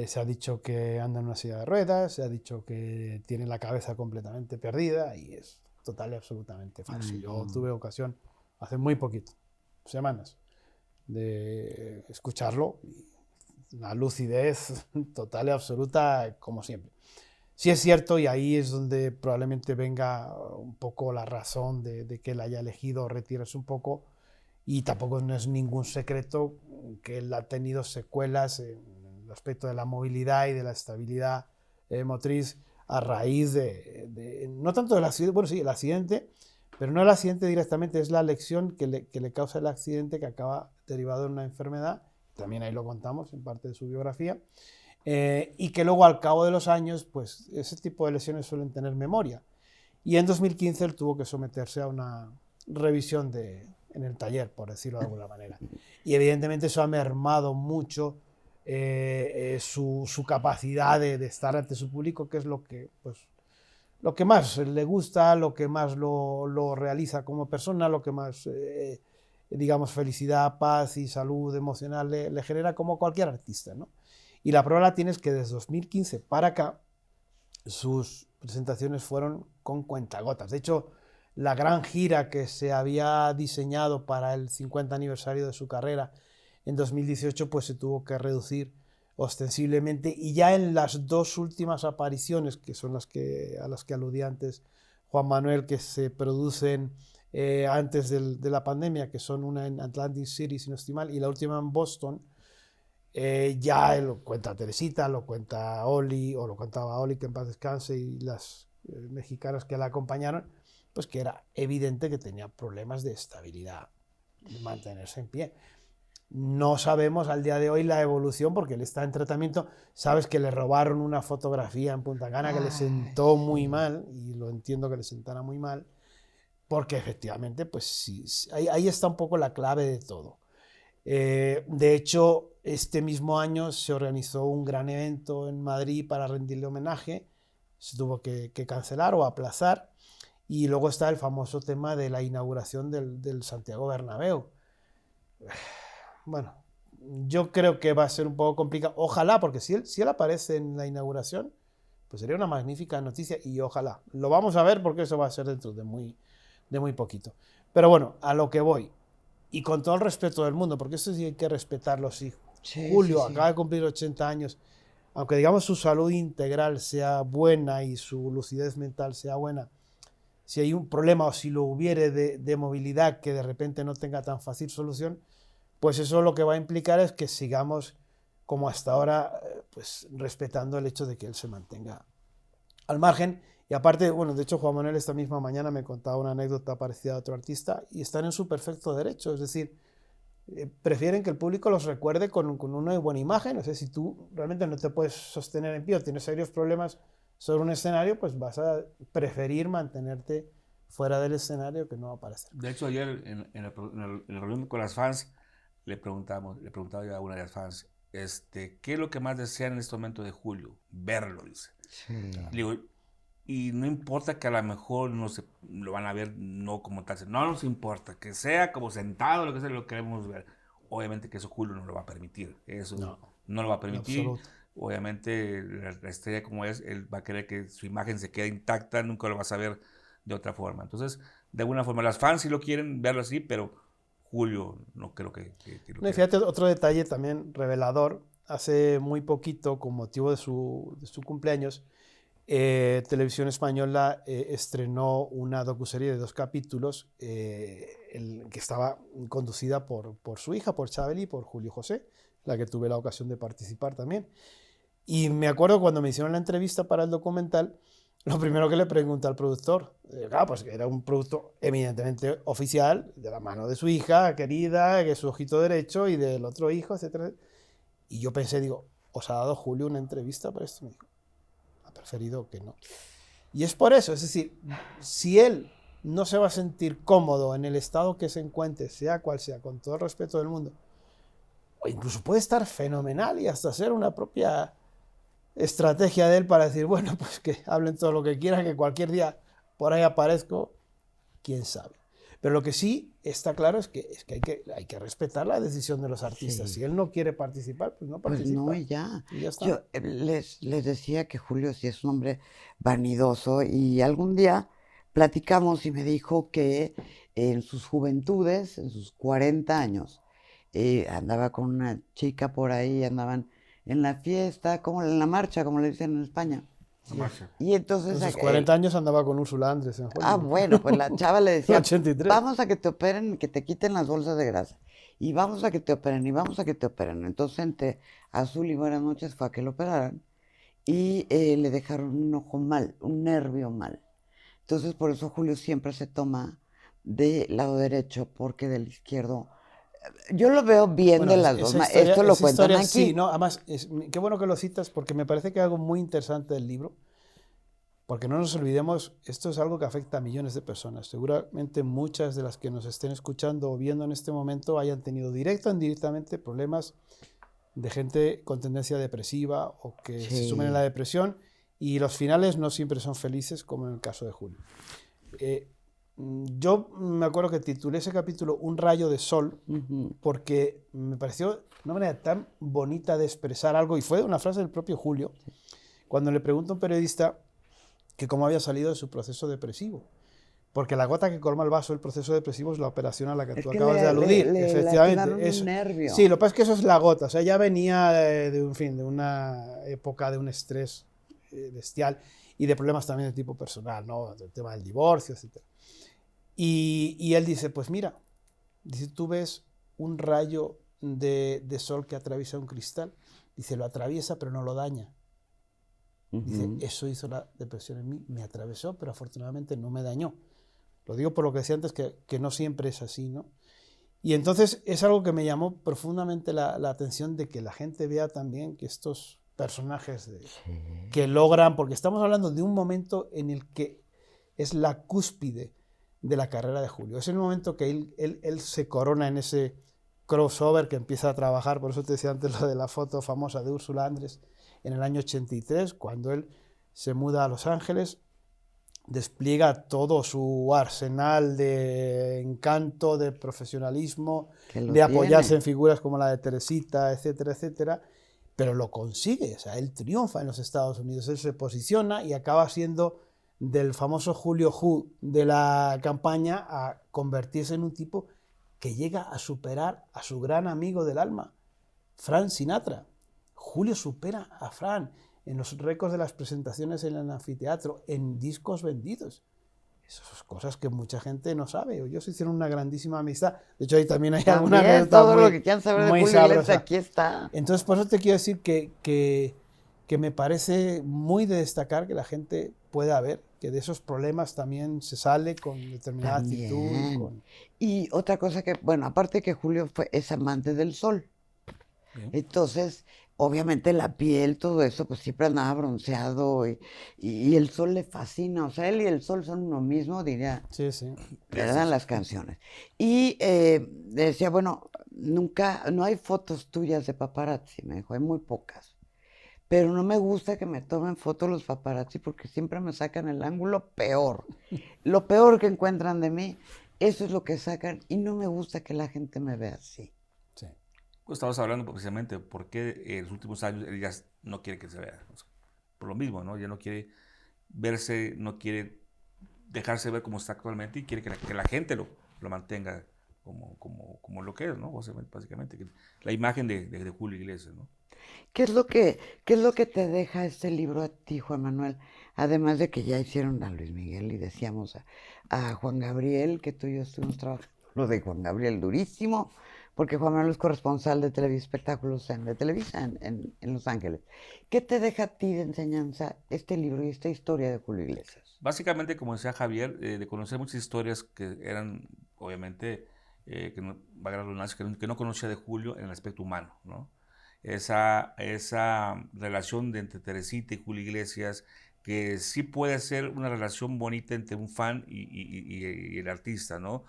Se ha dicho que anda en una silla de ruedas, se ha dicho que tiene la cabeza completamente perdida y es total y absolutamente falso. Ay, Yo no. tuve ocasión hace muy poquito, semanas, de escucharlo y una lucidez total y absoluta como siempre. Sí es cierto, y ahí es donde probablemente venga un poco la razón de que él haya elegido retirarse un poco, y tampoco no es ningún secreto que él ha tenido secuelas en el aspecto de la movilidad y de la estabilidad motriz a raíz no tanto del accidente, bueno sí, el accidente, pero no el accidente directamente, es la lección que le causa el accidente que acaba derivado en una enfermedad, también ahí lo contamos en parte de su biografía, y que luego al cabo de los años, pues ese tipo de lesiones suelen tener memoria. Y en 2015 él tuvo que someterse a una revisión en el taller, por decirlo de alguna manera. Y evidentemente eso ha mermado mucho su capacidad de estar ante su público, que es lo que más le gusta, lo que más lo realiza como persona, lo que más, digamos, felicidad, paz y salud emocional le genera como cualquier artista, ¿no? Y la prueba la tienes que desde 2015 para acá sus presentaciones fueron con cuentagotas. De hecho, la gran gira que se había diseñado para el 50 aniversario de su carrera en 2018 pues se tuvo que reducir ostensiblemente, y ya en las dos últimas apariciones, que son a las que aludía antes Juan Manuel, que se producen antes de la pandemia, que son una en Atlantic City, si no estoy mal, y la última en Boston, ya lo cuenta Teresita, lo cuenta Oli, o lo contaba Oli, que en paz descanse, y las mexicanas que la acompañaron, pues que era evidente que tenía problemas de estabilidad, de mantenerse en pie. No sabemos al día de hoy la evolución, porque él está en tratamiento. Sabes que le robaron una fotografía en Punta Cana que le sentó muy mal, y lo entiendo que le sentara muy mal, porque efectivamente, pues sí, ahí está un poco la clave de todo. De hecho, este mismo año se organizó un gran evento en Madrid para rendirle homenaje, se tuvo que cancelar o aplazar, y luego está el famoso tema de la inauguración del Santiago Bernabéu. Bueno, yo creo que va a ser un poco complicado, ojalá, porque si él aparece en la inauguración, pues sería una magnífica noticia, y ojalá, lo vamos a ver porque eso va a ser dentro de muy poquito. Pero bueno, a lo que voy, y con todo el respeto del mundo, porque esto sí hay que respetarlo. Si Julio acaba de cumplir 80 años, aunque digamos su salud integral sea buena y su lucidez mental sea buena, si hay un problema o si lo hubiere de movilidad que de repente no tenga tan fácil solución, pues eso lo que va a implicar es que sigamos como hasta ahora, pues respetando el hecho de que él se mantenga al margen. Y aparte, bueno, de hecho Juan Manuel esta misma mañana me contaba una anécdota parecida a otro artista, y están en su perfecto derecho, es decir, prefieren que el público los recuerde con una buena imagen. O sea, si tú realmente no te puedes sostener en pie o tienes serios problemas, sobre un escenario, pues vas a preferir mantenerte fuera del escenario que no aparecer. De hecho, ayer en la reunión con las fans, le preguntaba yo a una de las fans, ¿qué es lo que más desean en este momento de Julio? Verlo, dice. Sí. Le digo, y no importa que a lo mejor no se lo van a ver no como tal, no nos importa, que sea como sentado, lo que sea, lo queremos ver. Obviamente que eso Julio no lo va a permitir, eso no lo va a permitir. Obviamente la estrella como es, él va a querer que su imagen se quede intacta, nunca lo vas a ver de otra forma. Entonces, de alguna forma, las fans sí lo quieren verlo así, pero Julio no creo que lo No, y fíjate, otro detalle también revelador, hace muy poquito, con motivo de su cumpleaños, Televisión Española estrenó una docuserie de 2 capítulos que estaba conducida por su hija, por Chabeli y por Julio José, la que tuve la ocasión de participar también. Y me acuerdo cuando me hicieron la entrevista para el documental, lo primero que le pregunté al productor, pues que era un producto eminentemente oficial, de la mano de su hija querida, que es su ojito derecho, y del otro hijo, etc. Y yo pensé, digo, ¿os ha dado Julio una entrevista para esto? Me dijo, ha preferido que no. Y es por eso, es decir, si él no se va a sentir cómodo en el estado que se encuentre, sea cual sea, con todo el respeto del mundo, o incluso puede estar fenomenal y hasta ser una propia estrategia de él para decir, bueno, pues que hablen todo lo que quieran, que cualquier día por ahí aparezco, quién sabe. Pero lo que sí está claro es que hay que respetar la decisión de los artistas. Sí. Si él no quiere participar, pues no participa. Pues no, y ya. Y ya está. Yo les decía que Julio sí es un hombre vanidoso y algún día platicamos y me dijo que en sus juventudes, en sus 40 años, andaba con una chica por ahí, andaban en la fiesta, como en la marcha, como le dicen en España. Y entonces... En sus 40 años andaba con Úrsula Andrés en Hollywood. Ah, bueno, pues la chava le decía, 83. vamos a que te operen y que te quiten las bolsas de grasa. Y vamos a que te operen, y vamos a que te operen. Entonces, entre Azul y Buenas noches fue a que lo operaran y le dejaron un ojo mal, un nervio mal. Entonces, por eso Julio siempre se toma del lado derecho, porque del izquierdo... Yo lo veo bien Bueno, de las dos. historia, Esto lo cuentan historia, aquí. Sí, ¿no? Además, qué bueno que lo citas porque me parece que algo muy interesante del libro, porque no nos olvidemos, esto es algo que afecta a millones de personas. Seguramente muchas de las que nos estén escuchando o viendo en este momento hayan tenido directa o indirectamente problemas de gente con tendencia depresiva o que se sumen en la depresión, y los finales no siempre son felices, como en el caso de Julio. Yo me acuerdo que titulé ese capítulo Un rayo de sol, porque me pareció una manera tan bonita de expresar algo, y fue una frase del propio Julio, cuando le pregunta a un periodista que cómo había salido de su proceso depresivo. Porque la gota que colma el vaso del proceso depresivo es la operaón a la que tú acabas de aludir. Efectivamente. Un nervio. Sí, lo que pasa es que eso es la gota. O sea, ya venía de una época de un estrés bestial y de problemas también de tipo personal, ¿no? El tema del divorcio, etc. Y él dice, pues mira, dice, tú ves un rayo de sol que atraviesa un cristal. Dice, lo atraviesa pero no lo daña. Dice, eso hizo la depresión en mí, me atravesó, pero afortunadamente no me dañó. Lo digo por lo que decía antes, que no siempre es así, ¿no? Y entonces es algo que me llamó profundamente la atención, de que la gente vea también que estos personajes que logran, porque estamos hablando de un momento en el que es la cúspide de la carrera de Julio. Es el momento que él se corona en ese crossover que empieza a trabajar, por eso te decía antes lo de la foto famosa de Úrsula Andrés, en el año 83, cuando él se muda a Los Ángeles, despliega todo su arsenal de encanto, de profesionalismo, de apoyarse en figuras como la de Teresita, etcétera, etcétera, pero lo consigue. O sea, él triunfa en los Estados Unidos, él se posiciona y acaba siendo del famoso Julio Who de la campaña a convertirse en un tipo que llega a superar a su gran amigo del alma, Frank Sinatra. Julio supera a Frank en los récords de las presentaciones en el anfiteatro, en discos vendidos. Esas son cosas que mucha gente no sabe. Ellos hicieron una grandísima amistad. De hecho, ahí también hay alguna anécdota todo lo que quieran saber de Julio Iglesias, aquí está. Entonces, por eso te quiero decir que me parece muy de destacar que la gente pueda ver que de esos problemas también se sale con determinada actitud. Y otra cosa que, bueno, aparte que Julio es amante del sol. Entonces, obviamente la piel, todo eso, pues siempre andaba bronceado y el sol le fascina, o sea, él y el sol son uno mismo, diría, Sí, sí. eran las canciones. Y decía, bueno, nunca, no hay fotos tuyas de paparazzi, me dijo, hay muy pocas. Pero no me gusta que me tomen fotos los paparazzi porque siempre me sacan el ángulo peor. Lo peor que encuentran de mí, eso es lo que sacan y no me gusta que la gente me vea así. Sí. Pues estamos hablando precisamente por qué en los últimos años él ya no quiere que se vea. O sea, por lo mismo, ¿no? Ya no quiere verse, no quiere dejarse ver como está actualmente y quiere que la gente lo mantenga como lo que es, ¿no? Básicamente, la imagen de Julio Iglesias, ¿no? ¿Qué es lo que te deja este libro a ti, Juan Manuel? Además de que ya hicieron a Luis Miguel y decíamos a Juan Gabriel, que tú y yo estuvimos trabajando lo de Juan Gabriel durísimo, porque Juan Manuel es corresponsal de Televisa Espectáculos de Televisa en Los Ángeles. ¿Qué te deja a ti de enseñanza este libro y esta historia de Julio Iglesias? Básicamente, como decía Javier, de conocer muchas historias que eran, obviamente, valga la redundancia, que no conocía de Julio en el aspecto humano, ¿no? Esa relación de entre Teresita y Julio Iglesias, que sí puede ser una relación bonita entre un fan y el artista, ¿no?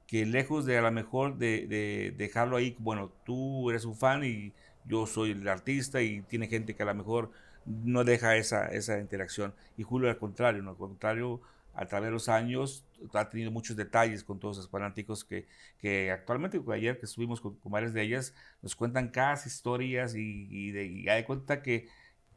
Que lejos de a lo mejor de dejarlo ahí, bueno, tú eres un fan y yo soy el artista y tiene gente que a lo mejor no deja esa interacción. Y Julio al contrario, ¿no? Al contrario, a través de los años ha tenido muchos detalles con todos esos fanáticos que actualmente, ayer que estuvimos con varias de ellas, nos cuentan cada historias y ya de cuenta que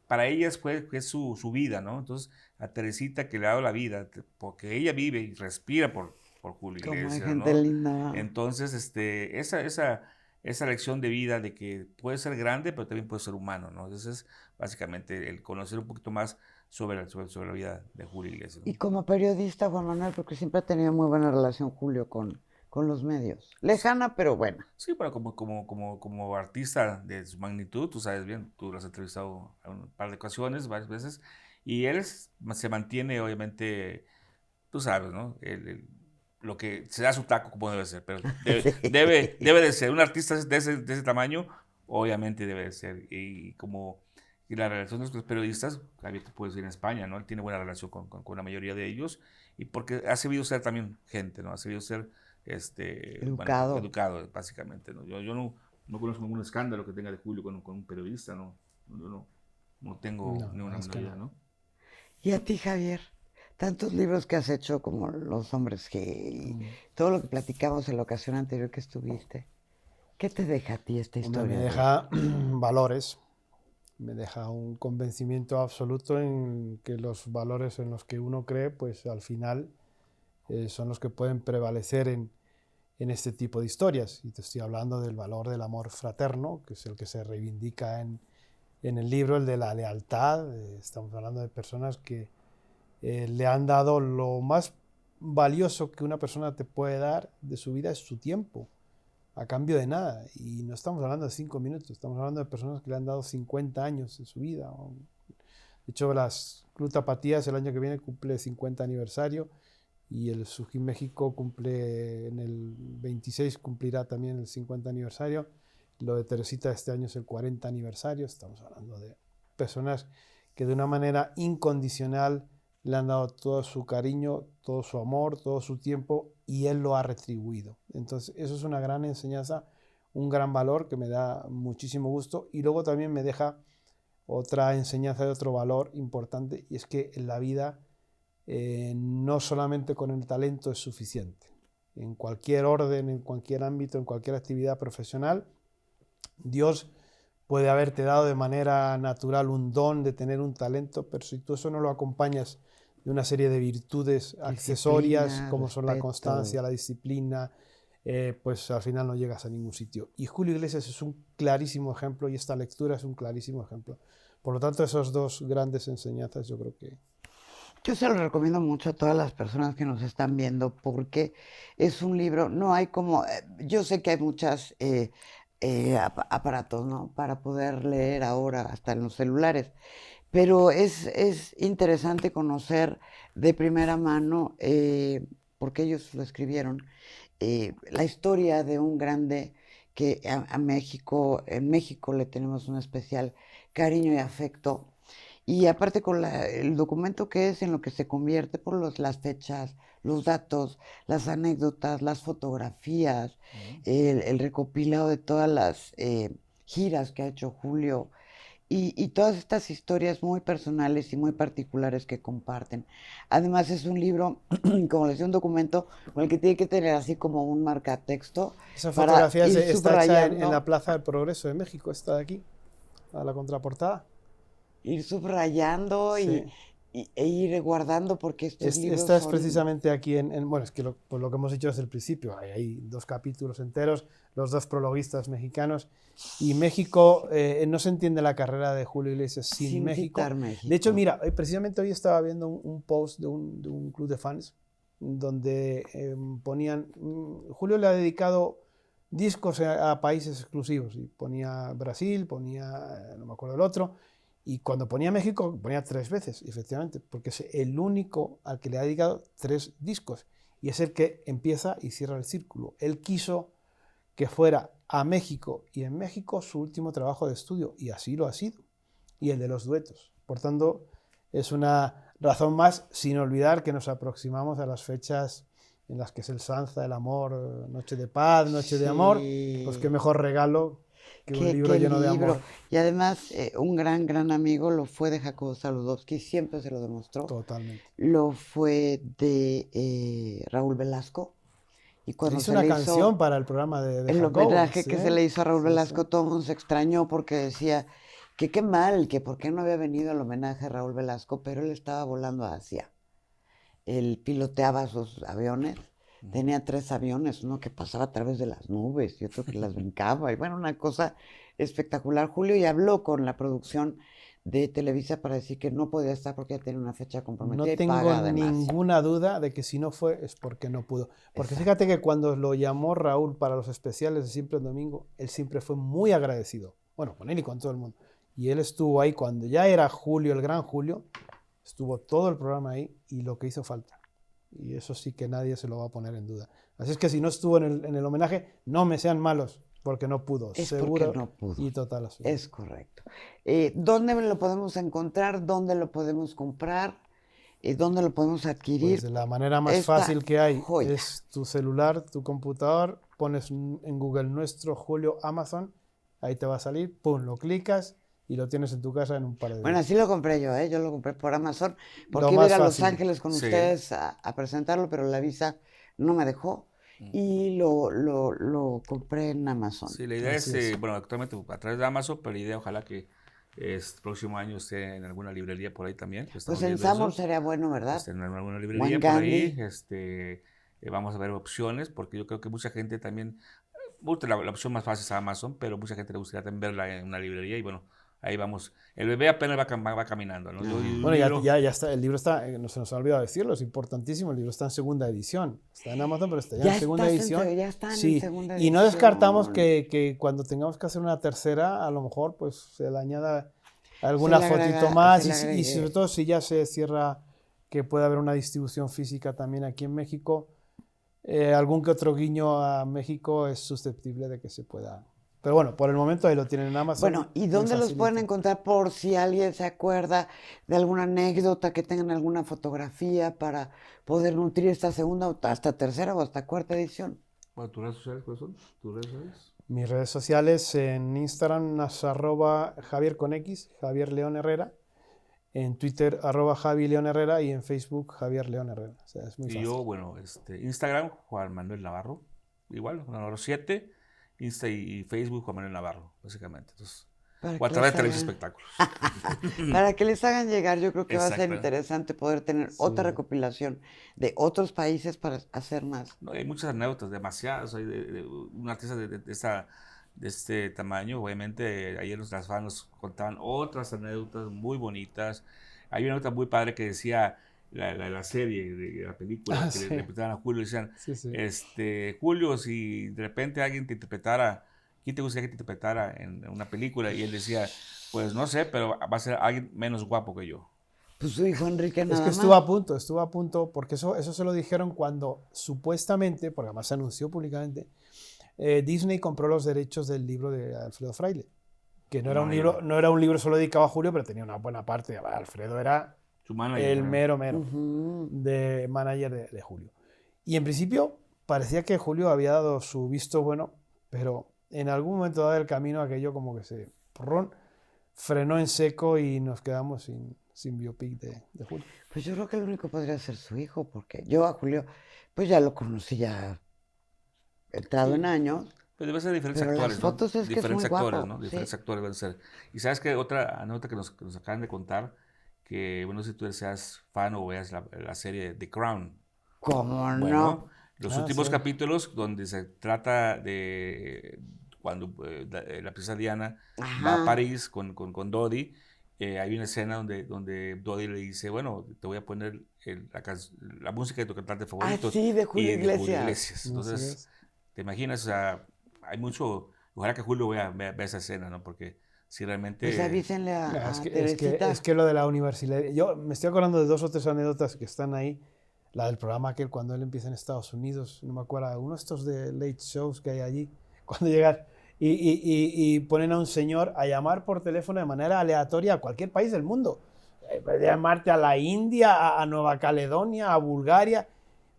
para ellas fue su vida, ¿no? Entonces, a Teresita que le ha dado la vida, porque ella vive y respira por Julio Como hay Iglesias, gente ¿no? linda. ¿Va? Entonces, esa lección de vida de que puede ser grande, pero también puede ser humano, ¿no? Entonces, básicamente, el conocer un poquito más sobre la vida de Julio Iglesias, Y ¿no? como periodista, Juan Manuel, porque siempre ha tenido muy buena relación Julio con los medios. Lejana, pero buena. Sí, pero como artista de su magnitud, tú sabes bien, tú lo has entrevistado a un par de ocasiones, varias veces, y él se mantiene, obviamente, tú sabes, ¿no? Lo que se da su taco como debe ser, pero debe de ser. Un artista de ese tamaño, obviamente debe de ser. Y la relación de los periodistas, Javier, tú puedes ir en España, ¿no? Él tiene buena relación con la mayoría de ellos, y porque ha sabido ser también gente, ¿no? Ha sabido ser, bueno, Educado. educado, básicamente, ¿no? Yo no conozco ningún escándalo que tenga de Julio con un periodista, ¿no? Yo no tengo No, ni una es menor que idea, no. ¿no? Y a ti, Javier, tantos libros que has hecho como Los hombres G y todo lo que platicamos en la ocasión anterior que estuviste, ¿qué te deja a ti esta Hombre, me historia de... deja valores, me deja un convencimiento absoluto en que los valores en los que uno cree, pues al final son los que pueden prevalecer en este tipo de historias. Y te estoy hablando del valor del amor fraterno, que es el que se reivindica en el libro, el de la lealtad. Estamos hablando de personas que le han dado lo más valioso que una persona te puede dar de su vida, es su tiempo, a cambio de nada. Y no estamos hablando de 5 minutos, estamos hablando de personas que le han dado 50 años de su vida. De hecho, las Club Tapatías el año que viene cumple 50 aniversario y el Suji México cumple en el 26, cumplirá también el 50 aniversario. Lo de Teresita este año es el 40 aniversario. Estamos hablando de personas que de una manera incondicional le han dado todo su cariño, todo su amor, todo su tiempo y él lo ha retribuido. Entonces eso es una gran enseñanza, un gran valor que me da muchísimo gusto y luego también me deja otra enseñanza de otro valor importante y es que en la vida no solamente con el talento es suficiente. En cualquier orden, en cualquier ámbito, en cualquier actividad profesional, Dios puede haberte dado de manera natural un don de tener un talento, pero si tú eso no lo acompañas de una serie de virtudes accesorias, Disciplina, como son la respeto. constancia, la disciplina, pues al final no llegas a ningún sitio. Y Julio Iglesias es un clarísimo ejemplo y esta lectura es un clarísimo ejemplo. Por lo tanto, esas dos grandes enseñanzas yo creo que... Yo se lo recomiendo mucho a todas las personas que nos están viendo porque es un libro, no hay como, yo sé que hay muchos aparatos, ¿no? Para poder leer ahora, hasta en los celulares, pero es interesante conocer de primera mano, porque ellos lo escribieron, la historia de un grande que a México, en México le tenemos un especial cariño y afecto. Y aparte con el documento que es en lo que se convierte por las fechas, los datos, las anécdotas, las fotografías, el recopilado de todas las giras que ha hecho Julio y todas estas historias muy personales y muy particulares que comparten. Además es un libro, como les decía, un documento con el que tiene que tener así como un marcatexto. Esa para fotografía ir está hecha en subrayando. la Plaza del Progreso de México, está de aquí, a la contraportada. Ir subrayando Sí. e ir guardando porque estos libros Esta es son... precisamente aquí bueno, es que pues lo que hemos dicho desde el principio, hay 2 capítulos enteros, los 2 prologuistas mexicanos, y México, no se entiende la carrera de Julio Iglesias sin México. citar México. De hecho, mira, precisamente hoy estaba viendo un post de un club de fans donde ponían, Julio le ha dedicado discos a países exclusivos, y ponía Brasil, ponía, no me acuerdo el otro, y cuando ponía México, ponía 3 veces, efectivamente, porque es el único al que le ha dedicado 3 discos, y es el que empieza y cierra el círculo. Él quiso que fuera a México, y en México su último trabajo de estudio, y así lo ha sido, y el de los duetos. Por tanto, es una razón más, sin olvidar que nos aproximamos a las fechas en las que es el Sanza, el amor, noche de paz, noche de amor, pues qué mejor regalo que un libro lleno de amor. Y además, un gran amigo lo fue de Jacobo Saludowski, siempre se lo demostró. Totalmente. Lo fue de Raúl Velasco. Y cuando hizo una canción para el programa de el Jacobo, homenaje ¿sí? que se le hizo a Raúl Velasco, todo el mundo se extrañó porque decía que qué mal, que por qué no había venido el homenaje a Raúl Velasco, pero él estaba volando a Asia. Él piloteaba sus aviones. Tenía 3 aviones, uno que pasaba a través de las nubes y otro que las brincaba. Y bueno, una cosa espectacular. Julio ya habló con la producción de Televisa para decir que no podía estar porque ya tenía una fecha comprometida No y tengo paga además. ninguna duda de que si no fue es porque no pudo. Porque fíjate que cuando lo llamó Raúl para los especiales de Siempre en Domingo, él siempre fue muy agradecido. Bueno, con él y con todo el mundo. Y él estuvo ahí cuando ya era Julio, el gran Julio, estuvo todo el programa ahí y lo que hizo falta. Y eso sí que nadie se lo va a poner en duda. Así es que si no estuvo en el homenaje, no me sean malos, porque no pudo. Es seguro porque no pudo. Y total. Así. Es correcto. ¿Dónde lo podemos encontrar? ¿Dónde lo podemos comprar? ¿Dónde lo podemos adquirir? Pues de la manera más fácil que hay es tu celular, tu computador, pones en Google nuestro Julio Amazon, ahí te va a salir, pum, lo clicas y lo tienes en tu casa en un par de días. Bueno, así lo compré yo, yo lo compré por Amazon, porque iba a ir a Los Ángeles con ustedes a presentarlo, pero la visa no me dejó y lo compré en Amazon. Sí, la idea es, bueno, actualmente a través de Amazon, pero la idea ojalá que el próximo año esté en alguna librería por ahí también. Pues en Samur sería bueno, ¿verdad? En alguna librería por ahí, vamos a ver opciones, porque yo creo que mucha gente también, la opción más fácil es Amazon, pero mucha gente le gustaría también verla en una librería y bueno, ahí vamos. El bebé apenas va caminando, ¿no? Bueno, ya está, el libro está, no se nos ha olvidado decirlo, es importantísimo, el libro está en segunda edición. Está en Amazon, pero está ya en segunda edición. Ya está en segunda edición. Y no descartamos que cuando tengamos que hacer una tercera, a lo mejor pues se le añada alguna fotito más y sobre todo si ya se cierra que pueda haber una distribución física también aquí en México, algún que otro guiño a México es susceptible de que se pueda. Pero bueno, por el momento ahí lo tienen en Amazon. Bueno, ¿y dónde los pueden encontrar por si alguien se acuerda de alguna anécdota, que tengan alguna fotografía para poder nutrir esta segunda o hasta tercera o hasta cuarta edición? Bueno, ¿tus redes sociales cuáles son? ¿Tus redes sociales? Mis redes sociales en Instagram @Javier con X, Javier León Herrera, en Twitter @Javi León Herrera y en Facebook Javier León Herrera. O sea, es muy fácil. Y yo, bueno, Instagram, Juan Manuel Navarro, igual, Juan Navarro 7. Insta y Facebook, Juan Manuel Navarro, básicamente. Entonces, o a través de Televisa Espectáculos. Para que les hagan llegar, yo creo que va a ser interesante poder tener otra recopilación de otros países para hacer más. No, hay muchas anécdotas, demasiadas. Hay un artista de este tamaño, obviamente, ayer las fans nos contaban otras anécdotas muy bonitas. Hay una anécdota muy padre que decía la serie, de la película, que le interpretaban a Julio, decían, Julio, si de repente alguien te interpretara, ¿quién te gustaría que te interpretara en una película? Y él decía, pues no sé, pero va a ser alguien menos guapo que yo. Pues su hijo Enrique nada más. Es que estuvo a punto, porque eso se lo dijeron cuando supuestamente, porque además se anunció públicamente, Disney compró los derechos del libro de Alfredo Fraile, que no era un libro solo dedicado a Julio, pero tenía una buena parte. Alfredo era el mero de manager de Julio. Y en principio parecía que Julio había dado su visto bueno, pero en algún momento dado del camino aquello como que se frenó en seco y nos quedamos sin biopic de Julio. Pues yo creo que el único podría ser su hijo, porque yo a Julio pues ya lo conocí ya entrado en años. Pues debe ser diferentes pero actores, las fotos ¿no? Es que Diferentes es muy actores, guapo, ¿no? Diferentes actores deben ser. Y sabes que otra anécdota que nos acaban de contar, que bueno, si tú seas fan o veas la serie The Crown. ¿Cómo no? Bueno, los últimos capítulos donde se trata de cuando la princesa Diana va a París con Dodi, hay una escena donde Dodi le dice, bueno, te voy a poner la música de tu cantante favorito. Sí, de Julio Iglesias. Iglesias. Entonces, te imaginas, o sea, hay mucho, ojalá que Julio vea esa escena, ¿no? Porque si realmente... Pues avísenle a Teresita. Es que lo de la universidad, yo me estoy acordando de 2 o 3 anécdotas que están ahí. La del programa aquel cuando él empieza en Estados Unidos, no me acuerdo, uno de estos de late shows que hay allí, cuando llegas y ponen a un señor a llamar por teléfono de manera aleatoria a cualquier país del mundo. De llamarte a la India, a Nueva Caledonia, a Bulgaria.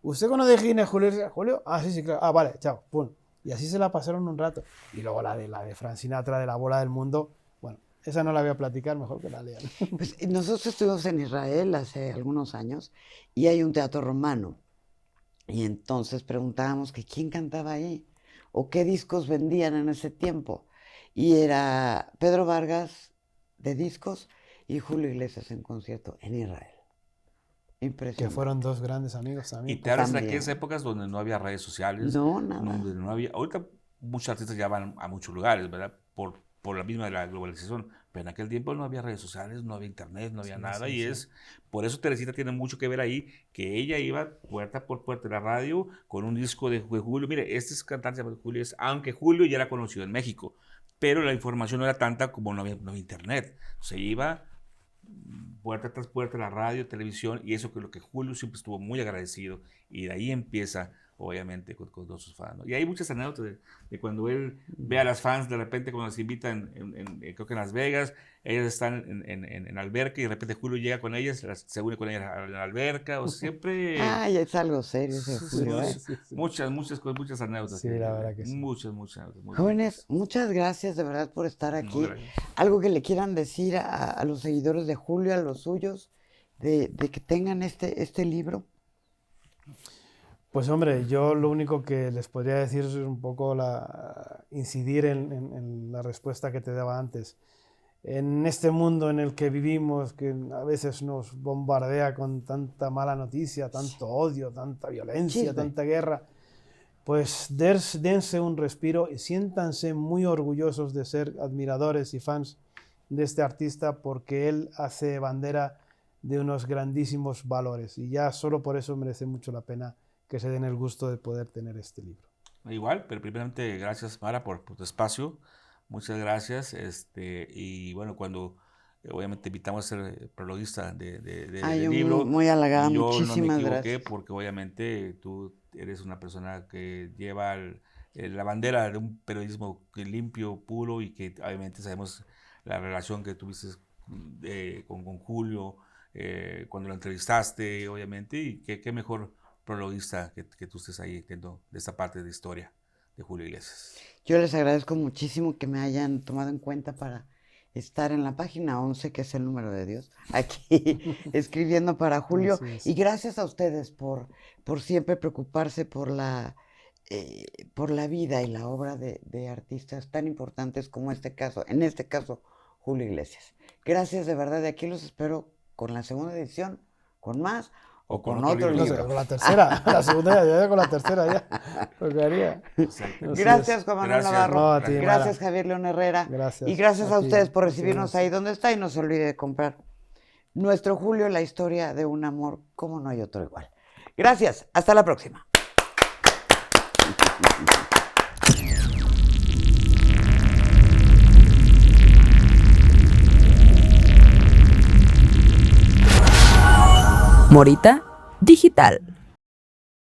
¿Usted conoce quién es Julio? Ah, sí, claro. Ah, vale, chao, pum. Y así se la pasaron un rato. Y luego la de Frank Sinatra, de la bola del mundo. Bueno, esa no la voy a platicar, mejor que la lean. Pues nosotros estuvimos en Israel hace algunos años y hay un teatro romano. Y entonces preguntábamos que quién cantaba ahí o qué discos vendían en ese tiempo. Y era Pedro Vargas de discos y Julio Iglesias en concierto en Israel. Impresionante. Que fueron 2 grandes amigos también. Y te hablas de aquellas épocas donde no había redes sociales. No, nada. Donde no había, ahorita muchos artistas ya van a muchos lugares, ¿verdad? Por la misma de la globalización. Pero en aquel tiempo no había redes sociales, no había internet, no había nada. Y es, por eso Teresita tiene mucho que ver ahí, que ella iba puerta por puerta de la radio con un disco de Julio. Mire, este es cantante de Julio, aunque Julio ya era conocido en México, pero la información no era tanta como no había internet. Se iba puerta tras puerta la radio, televisión, y eso que lo que Julio siempre estuvo muy agradecido, y de ahí empieza obviamente con todos sus fans, ¿no? Y hay muchas anécdotas de cuando él ve a las fans de repente cuando las invitan creo que en Las Vegas, ellas están en alberca y de repente Julio llega con ellas, se une con ellas a la alberca, o siempre... Ay, es algo serio ese Julio, ¿eh? Muchas anécdotas. Sí, la verdad que sí. Muchas. Jóvenes, muchas gracias de verdad por estar aquí. Algo que le quieran decir a los seguidores de Julio, a los suyos, de que tengan este libro. Pues hombre, yo lo único que les podría decir es un poco incidir en la respuesta que te daba antes. En este mundo en el que vivimos, que a veces nos bombardea con tanta mala noticia, tanto odio, tanta violencia, tanta guerra, pues dense un respiro y siéntanse muy orgullosos de ser admiradores y fans de este artista, porque él hace bandera de unos grandísimos valores y ya solo por eso merece mucho la pena que se den el gusto de poder tener este libro. Igual, pero primeramente gracias, Mara, por tu espacio. Muchas gracias. Y bueno, cuando obviamente invitamos a ser prologuista del libro, muy halagada, yo muchísimas no me equivoqué gracias. Porque obviamente tú eres una persona que lleva la bandera de un periodismo limpio, puro, y que obviamente sabemos la relación que tuviste con Julio cuando lo entrevistaste, obviamente, y qué mejor prologuista que tú estés ahí de esta parte de historia de Julio Iglesias. Yo les agradezco muchísimo que me hayan tomado en cuenta para estar en la página 11, que es el número de Dios, aquí escribiendo para Julio. Y gracias a ustedes por siempre preocuparse por la vida y la obra de artistas tan importantes como en este caso Julio Iglesias. Gracias de verdad, de aquí los espero con la segunda edición, con más o con otro libro. No sé, con la tercera, la segunda ya con la tercera ya. Lo que haría. Gracias, Juan Manuel Navarro. No, a ti, gracias, Javier León Herrera. Gracias. Y gracias a ustedes por recibirnos ahí donde está, y no se olvide de comprar nuestro Julio, la historia de un amor como no hay otro igual. Gracias, hasta la próxima. Morita Digital.